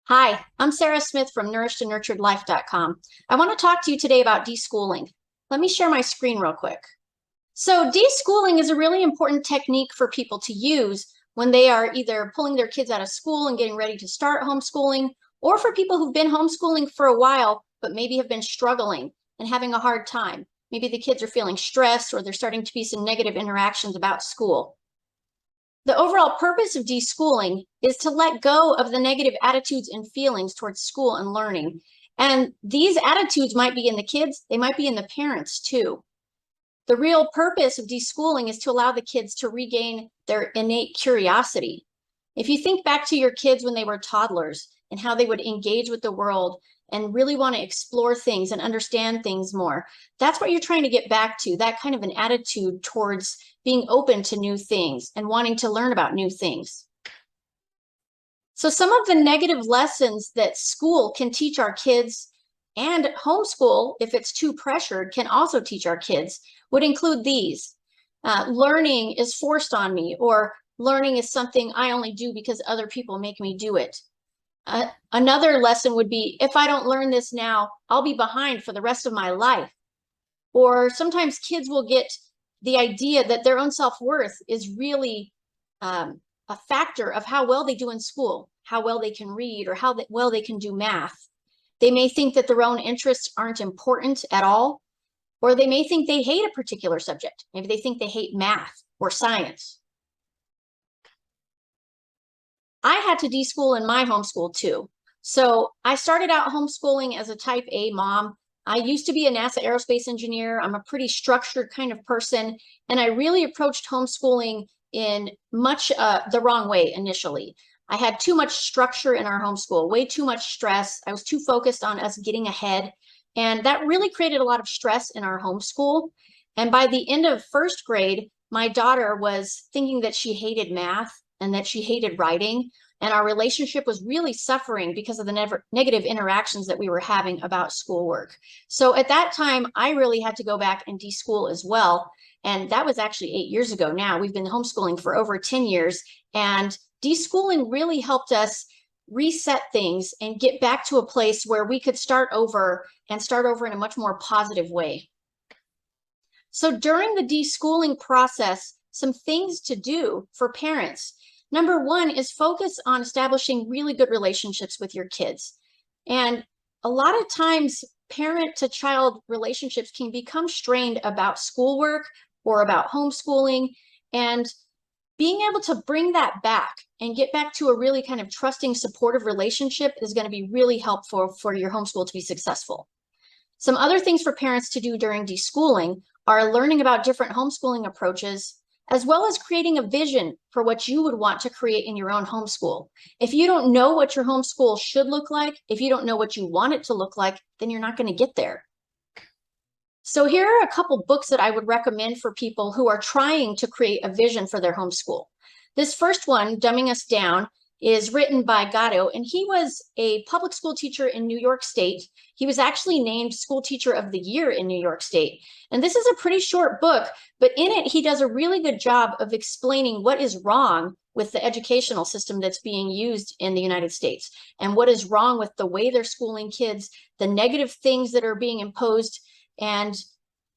Hi, I'm Sarah Smith from nourishedandnurturedlife.com. I want to talk to you today about deschooling. Let me share my screen real quick. So, deschooling is a really important technique for people to use when they are either pulling their kids out of school and getting ready to start homeschooling, or for people who've been homeschooling for a while, but maybe have been struggling and having a hard time. Maybe the kids are feeling stressed or there's starting to be some negative interactions about school. The overall purpose of deschooling is to let go of the negative attitudes and feelings towards school and learning. And these attitudes might be in the kids, they might be in the parents too. The real purpose of deschooling is to allow the kids to regain their innate curiosity. If you think back to your kids when they were toddlers and how they would engage with the world and really want to explore things and understand things more, that's what you're trying to get back to, that kind of an attitude towards being open to new things and wanting to learn about new things. So some of the negative lessons that school can teach our kids, and homeschool, if it's too pressured, can also teach our kids, would include these. Learning is forced on me, or learning is something I only do because other people make me do it. Another lesson would be, if I don't learn this now, I'll be behind for the rest of my life. Or sometimes kids will get the idea that their own self-worth is really a factor of how well they do in school, how well they can read, or how well they can do math. They may think that their own interests aren't important at all, or they may think they hate a particular subject. Maybe they think they hate math or science. I had to deschool in my homeschool too. So I started out homeschooling as a type A mom. I used to be a NASA aerospace engineer. I'm a pretty structured kind of person, and I really approached homeschooling in much the wrong way initially. I had too much structure in our homeschool, way too much stress. I was too focused on us getting ahead, and that really created a lot of stress in our homeschool. And by the end of first grade, my daughter was thinking that she hated math and that she hated writing. And our relationship was really suffering because of the negative interactions that we were having about schoolwork. So at that time, I really had to go back and deschool as well. And that was actually 8 years ago now. We've been homeschooling for over 10 years. And deschooling really helped us reset things and get back to a place where we could start over and start over in a much more positive way. So during the deschooling process, some things to do for parents. Number one is focus on establishing really good relationships with your kids. And a lot of times, parent to child relationships can become strained about schoolwork or about homeschooling. And being able to bring that back and get back to a really kind of trusting, supportive relationship is going to be really helpful for your homeschool to be successful. Some other things for parents to do during deschooling are learning about different homeschooling approaches, as well as creating a vision for what you would want to create in your own homeschool. If you don't know what your homeschool should look like, if you don't know what you want it to look like, then you're not going to get there. So here are a couple books that I would recommend for people who are trying to create a vision for their homeschool. This first one, Dumbing Us Down, is written by Gatto, and he was a public school teacher in New York State. He was actually named School Teacher of the Year in New York State. And this is a pretty short book, but in it, he does a really good job of explaining what is wrong with the educational system that's being used in the United States and what is wrong with the way they're schooling kids, the negative things that are being imposed. And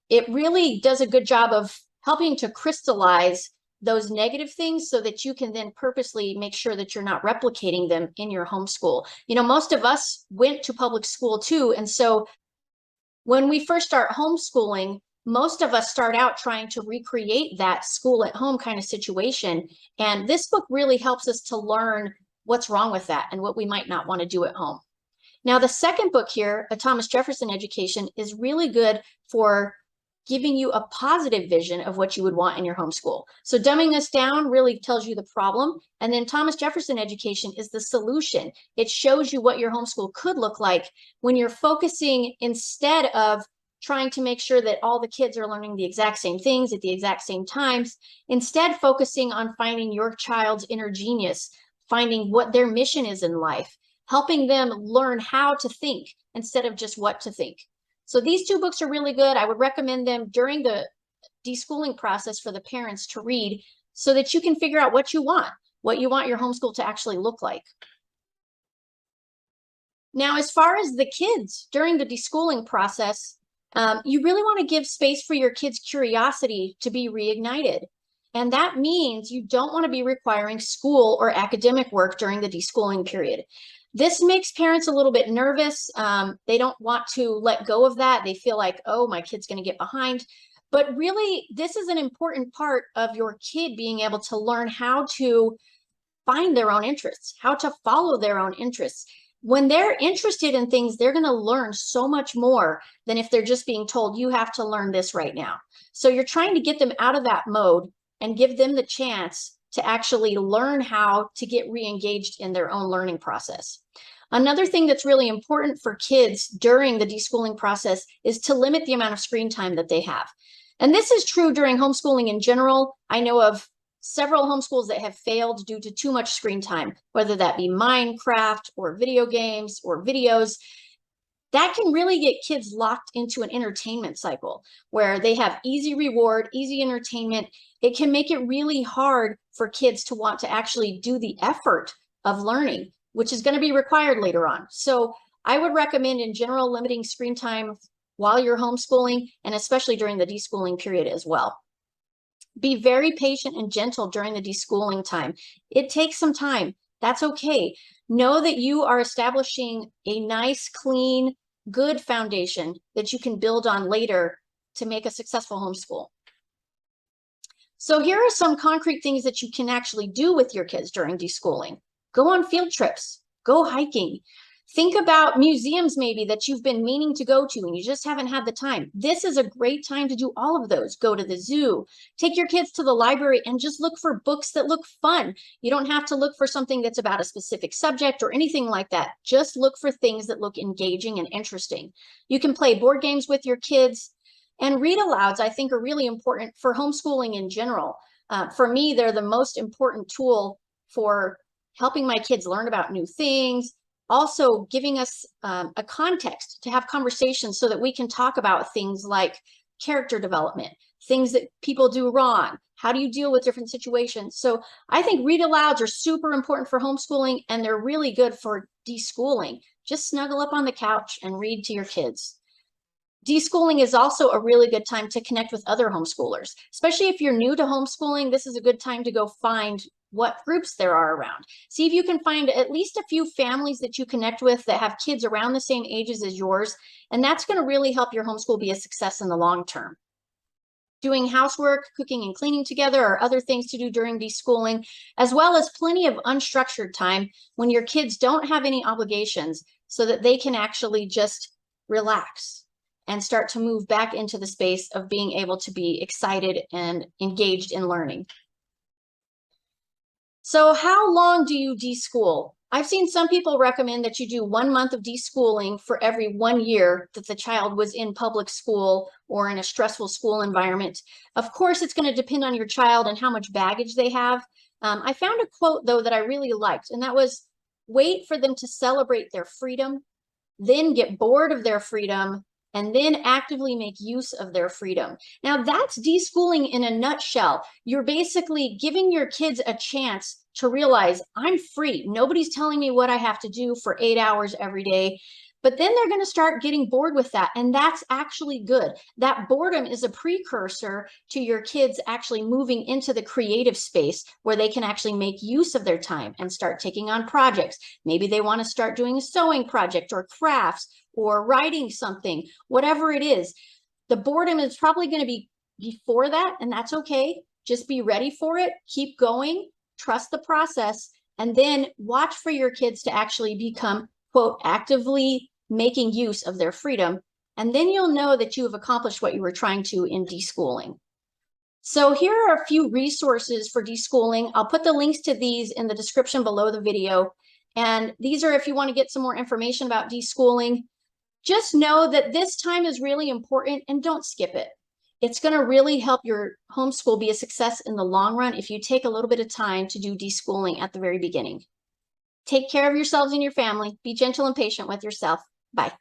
it really does a good job of helping to crystallize those negative things so that you can then purposely make sure that you're not replicating them in your homeschool. You know, most of us went to public school too. And so when we first start homeschooling, most of us start out trying to recreate that school at home kind of situation. And this book really helps us to learn what's wrong with that and what we might not want to do at home. Now, the second book here, A Thomas Jefferson Education, is really good for giving you a positive vision of what you would want in your homeschool. So Dumbing Us Down really tells you the problem. And then Thomas Jefferson Education is the solution. It shows you what your homeschool could look like when you're focusing, instead of trying to make sure that all the kids are learning the exact same things at the exact same times, instead focusing on finding your child's inner genius, finding what their mission is in life, helping them learn how to think instead of just what to think. So these two books are really good. I would recommend them during the deschooling process for the parents to read so that you can figure out what you want your homeschool to actually look like. Now, as far as the kids during the deschooling process, you really want to give space for your kids' curiosity to be reignited. And that means you don't want to be requiring school or academic work during the deschooling period. This makes parents a little bit nervous. They don't want to let go of that. They feel like, oh, my kid's going to get behind. But really, this is an important part of your kid being able to learn how to find their own interests, how to follow their own interests. When they're interested in things, they're going to learn so much more than if they're just being told, you have to learn this right now. So you're trying to get them out of that mode and give them the chance to actually learn how to get re-engaged in their own learning process. Another thing that's really important for kids during the deschooling process is to limit the amount of screen time that they have. And this is true during homeschooling in general. I know of several homeschools that have failed due to too much screen time, whether that be Minecraft or video games or videos. That can really get kids locked into an entertainment cycle where they have easy reward, easy entertainment. It can make it really hard for kids to want to actually do the effort of learning, which is going to be required later on. So I would recommend in general limiting screen time while you're homeschooling, and especially during the deschooling period as well. Be very patient and gentle during the deschooling time. It takes some time. That's okay. Know that you are establishing a nice, clean, good foundation that you can build on later to make a successful homeschool. So here are some concrete things that you can actually do with your kids during deschooling. Go on field trips. Go hiking. Think about museums maybe that you've been meaning to go to and you just haven't had the time. This is a great time to do all of those. Go to the zoo, take your kids to the library and just look for books that look fun. You don't have to look for something that's about a specific subject or anything like that. Just look for things that look engaging and interesting. You can play board games with your kids, and read alouds I think are really important for homeschooling in general. For me, they're the most important tool for helping my kids learn about new things, also giving us a context to have conversations so that we can talk about things like character development, things that people do wrong. How do you deal with different situations? So I think read alouds are super important for homeschooling, and they're really good for deschooling. Just snuggle up on the couch and read to your kids. Deschooling is also a really good time to connect with other homeschoolers, especially if you're new to homeschooling. This is a good time to go find what groups there are around. See if you can find at least a few families that you connect with that have kids around the same ages as yours, and that's going to really help your homeschool be a success in the long term. Doing housework, cooking and cleaning together are other things to do during deschooling, as well as plenty of unstructured time when your kids don't have any obligations so that they can actually just relax and start to move back into the space of being able to be excited and engaged in learning. So how long do you deschool? I've seen some people recommend that you do 1 month of deschooling for every 1 year that the child was in public school or in a stressful school environment. Of course, it's going to depend on your child and how much baggage they have. I found a quote, though, that I really liked, and that was, wait for them to celebrate their freedom, then get bored of their freedom, and then actively make use of their freedom. Now, that's deschooling in a nutshell. You're basically giving your kids a chance to realize, I'm free. Nobody's telling me what I have to do for 8 hours every day. But then they're going to start getting bored with that. And that's actually good. That boredom is a precursor to your kids actually moving into the creative space where they can actually make use of their time and start taking on projects. Maybe they want to start doing a sewing project or crafts or writing something, whatever it is. The boredom is probably going to be before that, and that's okay. Just be ready for it. Keep going. Trust the process. And then watch for your kids to actually become, quote, actively making use of their freedom. And then you'll know that you have accomplished what you were trying to in deschooling. So here are a few resources for deschooling. I'll put the links to these in the description below the video. And these are if you want to get some more information about deschooling. Just know that this time is really important and don't skip it. It's going to really help your homeschool be a success in the long run if you take a little bit of time to do deschooling at the very beginning. Take care of yourselves and your family. Be gentle and patient with yourself. Bye.